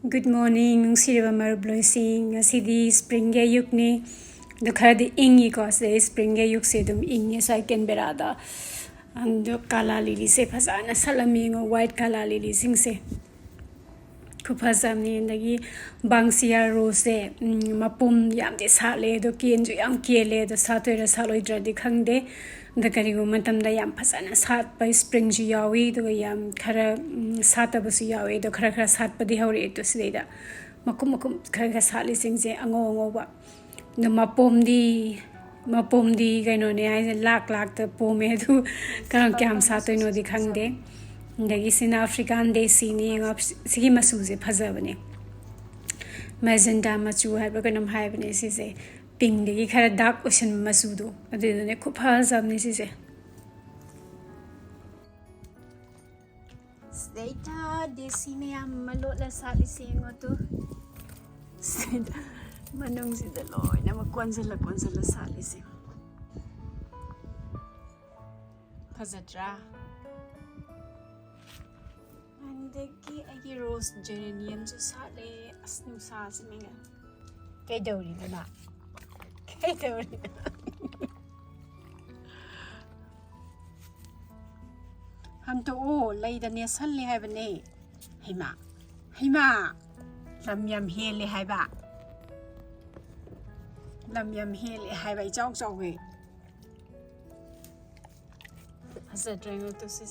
Good morning, nungsiriba marubloising. Ngasi spring ge yukni. Do khadi ingi ko se spring ge yuk se dum ingi sai Canberra da. Ando kala lili se phasana salamingo white kala lili sing se. Kuphasam ni ndagi bangsia rose mapum yam de sale do kienju yam kiele do satoira saloi dradi khangde. Dakarigo matam da yam phasana sat by spring ju yawi do yam khara sata basu yawi do khara sat padi hore to sida makum khara sali sing je ango ba no mapom di gaino ne ai lak ta pome du kam kyam satoi no di khangde ndagi sin African desi ni ngap sigi masu je phajabane magenta machu hai ba kanam hai bane si se pink de khara dark ocean masu do ade ne khu phajab ni si se Data desi me am malot la sali singo to manung si daloy na makonsala sali si phajatra andeki agi rose geranium ju sale asnu sa simenga kay dawri na Hanto o lay da ne sal le hai bane Hima lam yam he le hai ba chok we asa drango to se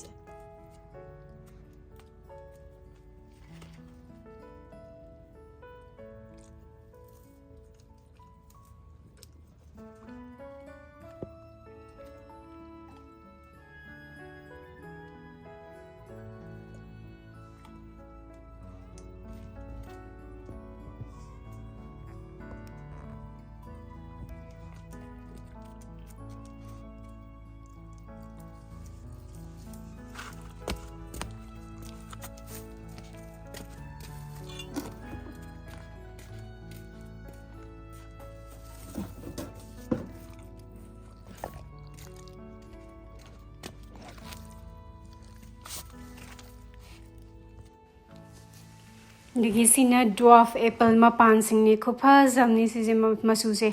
Digi sina dwarf apple mapan singni khopa zamni si masu se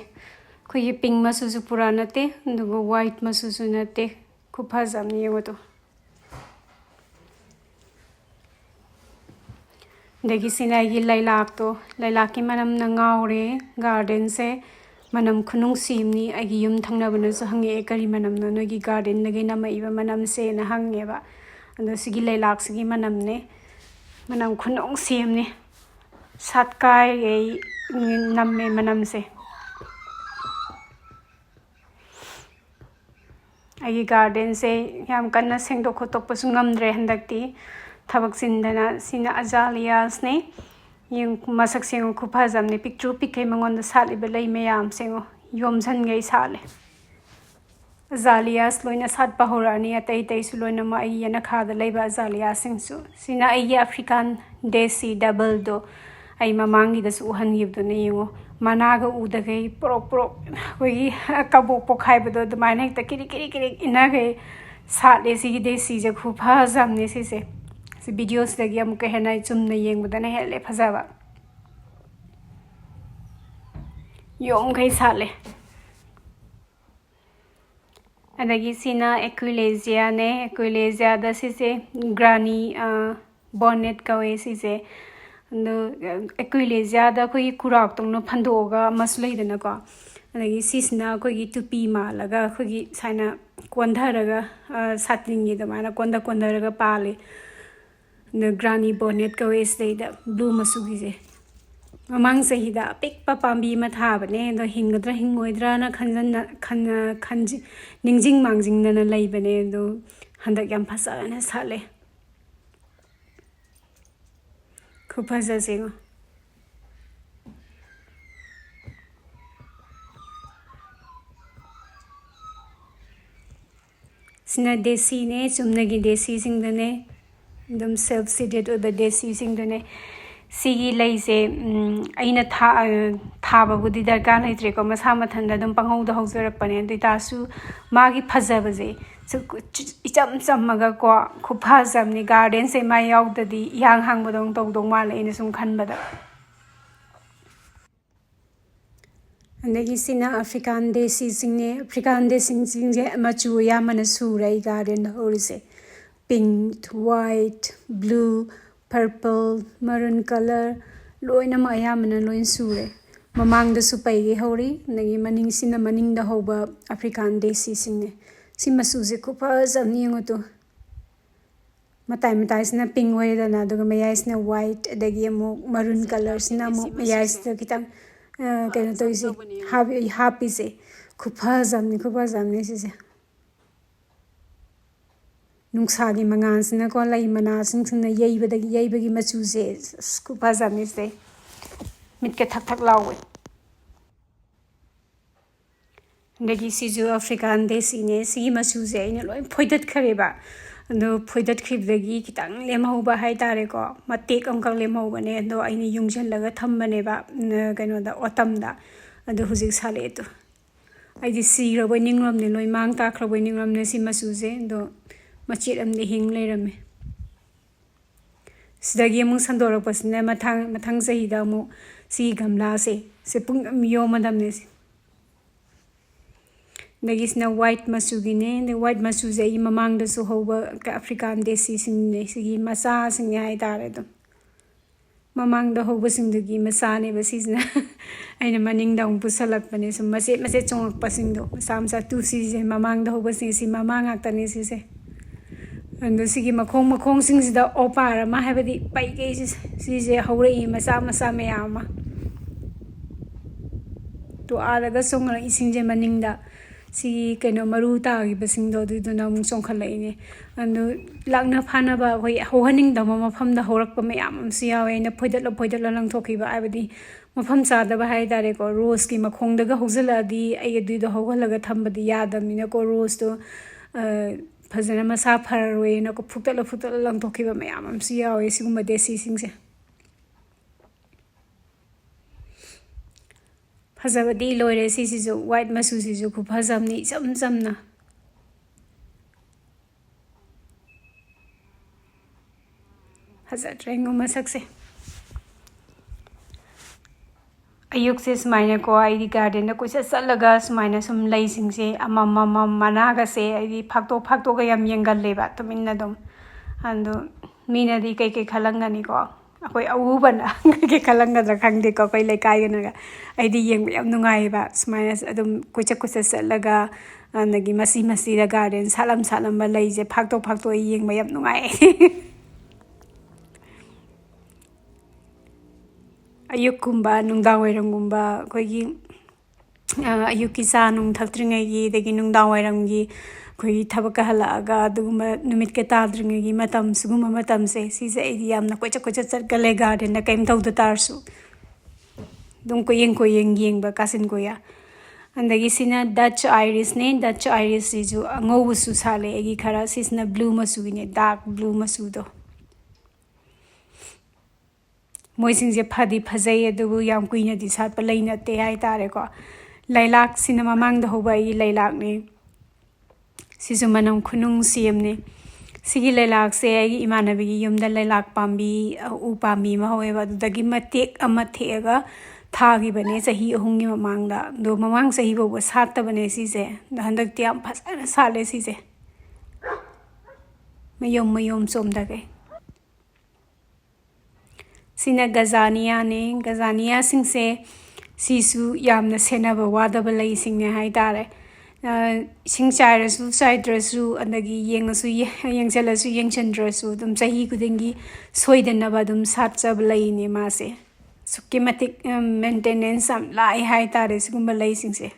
khoyi pink masu su purana te ndugo white masu su na te khopa zamni yoto digi sina gi lailak ki manam na ngaure garden se manam khunung simni agi yum thangna bana su hange kari manam no gi garden nagi na mai ba manam se na hange ba ando sigi lailak sigi manam ne manam khunong sim ne satkai ei namme manam se agi garden se yam kanna sengdo khotok pasu ngamdre handakti thabak sindana sina azaleas ne yung masak sengo khupha jamne picture pikai mangon da sali ba lai mayam sengo yomsan gei sale azaleas loina sat pahorani atai su loina ma ai yana khada leiba azaleas singsu sina ai African desi double do ai mamangi da su han yib do ne yingo managa udagai pro koi kabo pokhai bado do maina ta kiri ina gai sale si desi je khupha jamne si videos lagi am ka henai chumna yeng budana hele phajaba yom gai sale adagi sina equilesia da si granny bonnet kawe si no equilesia da koi kurak tong no phandoga maslei dana ko adagi sisna koi tupi ma laga koi saina kondharaga satlingi da mana kondharaga pale the granny bonnet ka waist da blue masugi je mamang sahi da pick pa pambi ma tha bane do hingadra hingoidra na khanji ningjing mangjing na lai bane do handak yam phasa na sale khuphaja sengo sina desi ne chumnagi desi sing da ne dum self seated or the desi sing da ne Sigi leise aina thababudi darkar laitre ko masa mathanda dum panghauda haujarakpane duitasu magi phajabaje icham chammaga ko khupajamni garden se mai yaudadi yang hangbadong tawdong mala ina sum khanbada andagi sina African desi singne African desi singe machu yamana surai garden horise pink white blue purple maroon color loina ma yamana loin sure mamang da su paigi hori nagi maning sina maning da hoba African desi singne si masu je ko pa zamni ngoto matai sina pink way da na duga mayai sina white adagi mo maroon color sina mo mayai sina kitang kaya to isi happy se kupa zamni si se nungsagi mangan sina ko lai mana sina yeibagi machu se kupa zamni se mit ke thak lawe ndagi si ju African desi ne si machu se ina loi phoidat khareba ando phoidat khibdagi kitang lemhauba hai tare ko matek amkang lemhauba ne ando aini yungjan laga thambane ba kaino da autumn da ando hujik sale to aidi si robo ningrom ne loi mang ta khrobo ningrom ne si masu je ando machit amne hing leirame sidagi mung sandorak pasne mathang sahi da mu si gamla se pung yo madam ne Nagisna white masugine, the white masuze mamang the suhoba African desi sing sigi masa sing hai taredo. Mamang the hoba sing the gi masane basisna. Aina maning down pusalak panis, mase chong passing do. Samsa two season mamang the hoba sing si mamang actanis. And the sigi makong sings the opara mahavadi by cases, sees a hore masa mayama. To Alaga song ising maninda. Si kano maruta gi basing do du na mung song khala ine anu lagna phana ba hoi hohaning da mafam da horak pa mayam am si yawe na phoidal lang thoki ba abadi mafam cha da ba hai dare ko rose ki makhong da ga hojala di ai du da hogalaga thambadi yadam ni na ko rose to phajana masa pharwe na ko futal lang thoki ba mayam am si yawe siguma desi singse Hazabadi loire si jo white masu si jo ku phazamni chamna hazatrengo masakse ayuk se smaina ko ai garden da kuisa salaga smaina sum lai singse amam mana ga se ai phakto ga yam yengal leba to minna dom ando mina di kai khalangani ko akoi awubana ke kalanga da khangde ko kai lekai na aidi yeng yam nungai ba smaina adum kucha salaga nagi masi da garden salam ba leije phakto yeng yam nungai ayukumba nungdang wairangumba koigi ayuki sa nung thakdringai gi degi nungdang wairanggi koi thabaka halaga duguma numit ke tadringi matam suguma matam se si yamna kocha chat gale garden na kaim tawda tarsu dum ko yeng ba kasin ko ya andagi sina Dutch iris si ju ngou su sale egi khara sisna blue masu ne dark blue masu do moising je phadi phajai adu yam kuina di sat pa leina te ai tare ko lailak sina mamang da hoba I lailak ne Sisu manam khunung siamne sigi lailak se ai imanabi gi yumda lailak pambi upami ma hoeba dagi matek ama thega thagi bane sahi ahungi mamangda do mamang sahi bo satta bane si se handak tiam phasana sale si se mayom somda ge sina gazania singse sisu yamna senaba wada balai singne hai tare sing chaidrasu andagi yengasu yengchalasu yengchandrasu dum chahi kudingi soidanaba dum satcha blai ne mase systematic maintenance am lai hai tare sigumba lai singse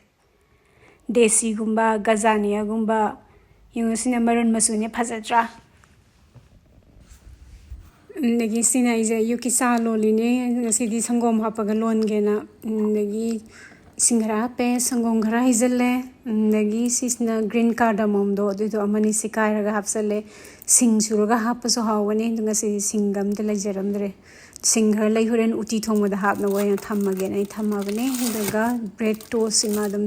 desi gumba gazania gumba yengusina maron masune phajatra nagi sina ije yukisa loline ngasidi sangom hapaga lon gena nagi Singhara pe sangong ghara hizale nagi sisna green cardamom do amani sikai raga hapsale sing suraga hapaso hawani dunga si singam de lajaram dre singer लई होरेन उटी थोंगबदा हापना वोयना थम्मगे नै थम्मबने दगा bread toast सिमा दम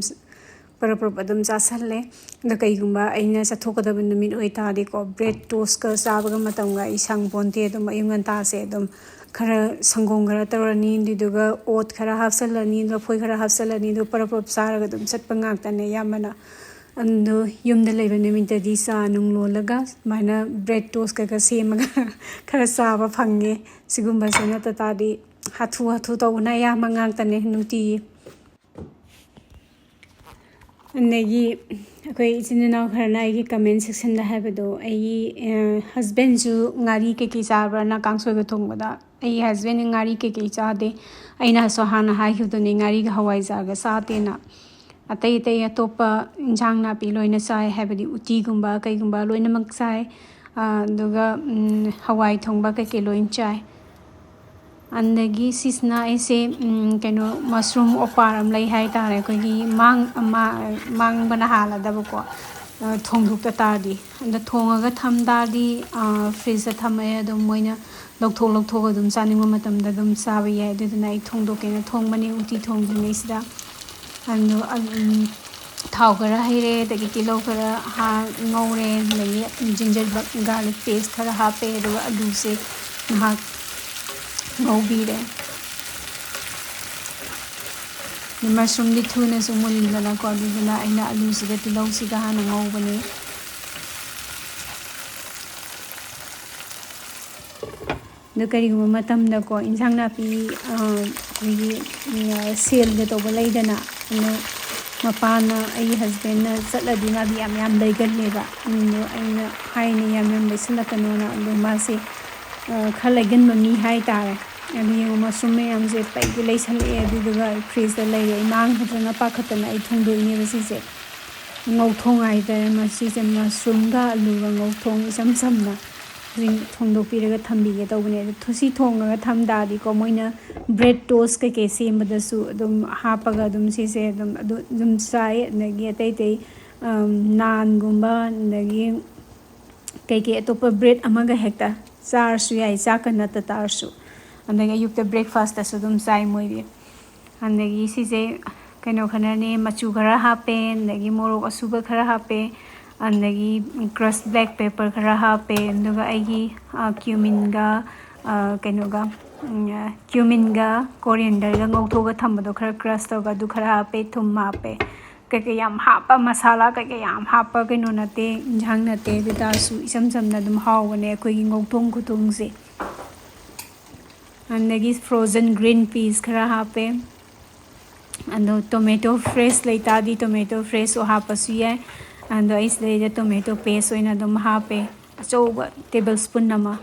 परपर दम चासल्ले the कईगुंबा अइना चथोकदब नुमित ओइतादि को bread toast का चाबगा मतंगा इसंग पोंते दम अयुंगंता से दम खरा संगोंग खरा तौरनी दुदुगा ओट खरा हापसल्लनी लफोय खरा हापसल्लनी दु परपर चारगा दम चटपा ngaktane yamana अंदो युमदा लेबा नुमितदी चा नुंग लोलगा माइना ब्रेड टोस्ट का सेमगा खरा चाबा फंगे सिगुंबा से नततादि हाथु हाथु तौना यामा ngaktane नुति नगी अखोई इचिननाव खरना आई कमेंट सेक्शन दा हैबदो आई हस्बैंड जु ngali के चाबरा ना कांगसोय थोंगबदा आई हस्बैंड ngali के चादे आइना सो हाना हाइहुदने ngali गा हवाई जागा सातेना अतई तई अतोपा इंजांग नापी लोइना चाय हैबदी उटीगुंबा कईगुंबा लोइनमक चाय दुगा हवाई थोंगबा कई लोइन चाय अंदगी सिसना ऐसे कनो मशरूम ओपारम लई हाय तारे कोगी मांग बना हाला दबको थोंगदुक तादी अंद थोंगागा थमदादी फ्रिज थमए अदुम मोइना लौथोक अदुम चानिंग मतमदा अदुम चाबा याय दुदुना आई थोंदोकेना थोंगबनी उटी थोंगदुनेसिदा अंदो थाव खरा हैरे दगी तिलो खरा हा ngौरे लगी जिंजर गार्लिक पेस्ट खरा हापे अदुगा आलू से नहा ngौबीरे मशरूम दी थुना सु मुलिंदना को अदुना आइना आलू सिगा तिलो सिगा हाना ngौबने द करिगुम मतमदा को इंजांग नापी सेल द तोबा लैदना मपाना आई हस्बैंड ना चलदी मा भी याम लैगलेबा नो आइना हाइने याम लैसलकनोना अदु मासे खा लैगन ममी हाय तारे अदु मशरूम में से पैग लैसले अदुगा फ्रिज द लैरे मांग खतना पाखतना आई थोंदोइने बसिसे ngouthong ai da masi se mushroom ga alu ga ngouthong isam samna ring thongdo piraga thambige tawbane thusi thonga thamdadi ko moina bread toast ke sembada su adum hapaga adum si se adum sai nagi tai naan gumba nagi ke atopa bread amaga hekta char su yai chakana ta tar su andagi yukta breakfast asu dum sai moibi andagi si se कनो खनने मचू खरा हापे अंदगी मोरोक असुबा खरा हापे अंदगी crush black pepper खरा हापे अंदुगा आइगी क्यूमिनगा कनोगा क्यूमिनगा coriander गा ngौथोगा थंबदो खरा crush तोगा दु खरा हापे थुम हापे कके याम हापा मसाला कके याम हापा कनो नते इंजांग नते बितासु इसम समना दुम हावने कोई ngौथोंग खुथोंग से अंदगी फ्रोजन ग्रीन पीस खरा हापे अंदो टोमेटो फ्रेश लेतादी टोमेटो फ्रेश ओ हापसु याय अंदो इसले टोमेटो पेस्ट ओइना दम हापे अचौबा टेबल स्पून नमा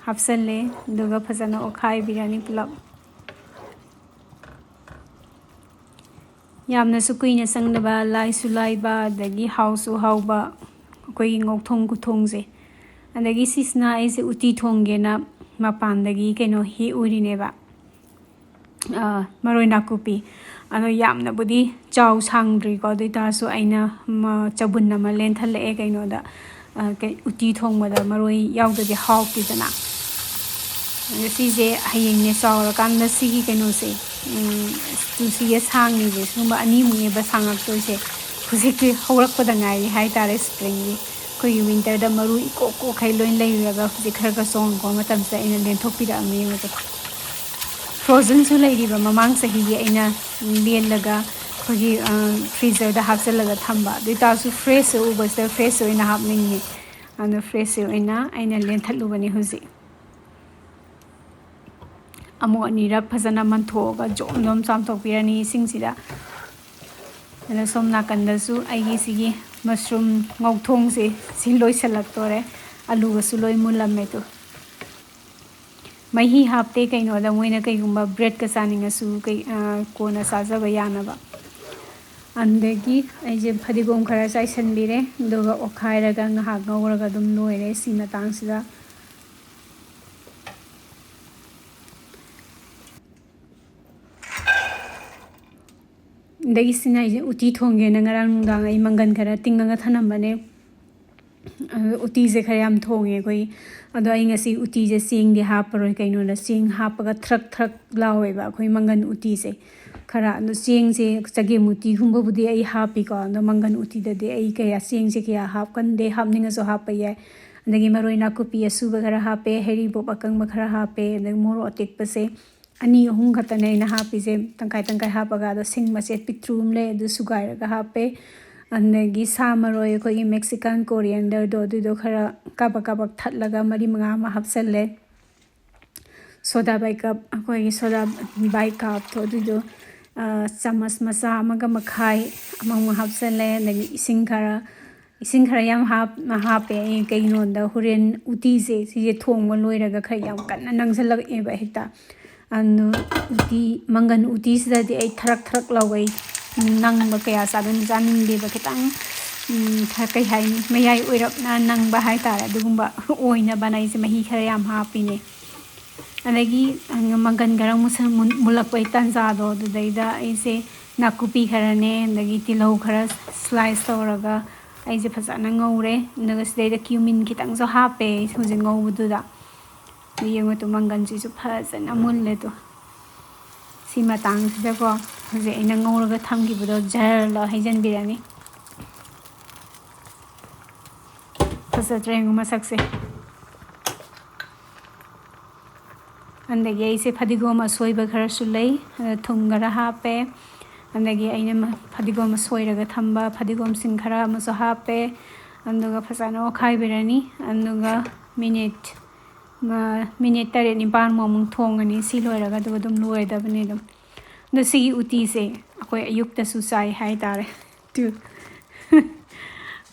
हापसले दुगा फजना ओखाय बिरयानी पुलाप यामना सुकुइना संगदबा लाइसु लाइबा दगी हाउसु हाउबा कोई ngौथोंग कुथोंग से अंदगी सिसना ऐसे उटी थोंगेना मपानदगी केनो हि उरिनेबा मरोय नाकुपी अनो यामना बुदी चाउ सांग्री को दितासु आइना चबुन नमा लेंथले ए कइनोदा के उटी थोंगबदा मरोय यावददि हाउपिदना सिजे हयेंने चाउर कांदा सिगी कइनो से तुसी सांगनी जे सुंबा अनि मुने बा सांगक तोसे खुजिकि हौरकपदा ngai हाय तारे स्प्रिंग कोई विंटर दा मरु इको को खै लोइन लैरगा खुजि खरगा सोंग को मतम से इन लेंथोपिदा मे फ्रोजन सु लैरिबा ममांग सही आइना लेलगा खोगी फ्रीजर दा हापसलगा थंबा दितासु फ्रेश उबसे फ्रेश ओइना हापनिंगे अन फ्रेश ओइना आइना लेंथलुबनी हुजि अमो अनिरा फजना मंथोगा जोम चामथोपिरानी सिंगसिदा अन सोमना कंदसु आइगी सिगी मशरूम ngौथोंग से सिलोय सलक्तोरे आलूगसु लोय मुलमेतो मही हापते कइनोदा मोइना कइगुंबा ब्रेड का चानिंगसु कइ कोना साजबा यानबा अंदगी आइजे फदिगोम खरा चाइसनबिरे दुगा ओखायरगा ngahak ngौरगा दुम लोयरे सि मतांगसिदा दगी सिना आइजे उटी थोंगे नंगरांग नुंदांग आई मंगन खरा तिंगंगा थनमबने uti se khara yam thonge koi ado ai ngasi uti je sing di haparoi kaino na sing hapaga thrak thrak lawe ba koi mangan uti se khara no sing se chage muti humba budi ai hapi ko no mangan uti da de ai kaya sing se kya hap kan de hapninga so hap ya andagi maroi na kupi asu ba khara hape heri bo bakang ba khara hape and moro atek pa se ani hung khata nei na hapi se tangkai hapaga do sing ma se pitrum le du sugai ra hape andagi samaroi ko Mexican coriander do khara kabak thatlaga mari manga ma hapsal le soda by cup ko soda by cup to do chamas masa amaga makhai amang hapsal le andagi ising khara yam hape kaino da huren uti se si thong mo loiraga khara yam kan nangsalak e ba hekta anu uti mangan uti sida di ai thrak lawai nang ba kaya sabin janing de ba kitang kai hai mayai oirap na nang ba hai tara dugumba oina banai se mahi khara yam hapi ne alagi mangan garang musan mulak pai tanza do daida ai se nakupi khara ne andagi tilau khara slice toraga ai se phasana ngaure naga sida cumin kitang so hape huje ngau du da yengo to mangan ji su phasana mulle to si matang sida ko huje ina ngauraga thamgi budo jar la haijan birani phasatrengu masakse andagi ai se phadigom asoi ba khara su lei thum gara hape andagi aina phadigom soiraga thamba phadigom sing khara ma so hape anduga phasana okhai birani anduga minute tare ni ban mo mung thongani si loiraga dum loidabani dum the si uti se akoi ayuk ta su sai hai tare tu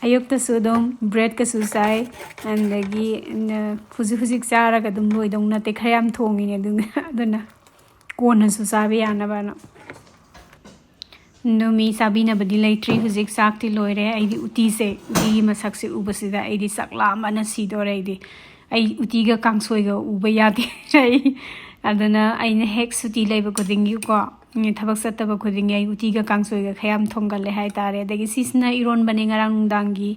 ayuk ta su dom bread ka su sai andagi huzik chara ga dum loidong na te khayam thongi ne aduna kona su sabe yana bana no mi sabina badi laitri huzik sakti loire ai di uti se di masak se ubasida ai di sakla mana si dore di ai uti ga kangsoi ga uba yade rai adana ai ne hek suti leiba kodingi ko ni thabak sataba kodingi ai uti ga kangsoi ga khayam thonggal le hai tare dagi sisna iron bane ngarang dangi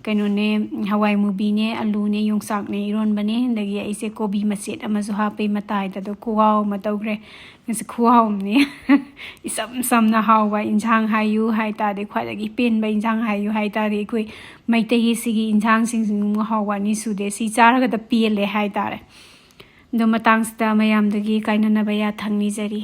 kaino ne hawai mubi ne alu ne yongsak ne iron bane dagi ai se kobi maset amazu ha pe matai da do kuwao matogre ngi kuwao ne isam na hawa injang hayu hai ta de khwa dagi pen ba injang hayu hai ta de koi maite gi sigi injang sing mu hawa ni su de si chara ga da pele hai ta re do matang sta mayam dagi kaina na ba ya thangni jari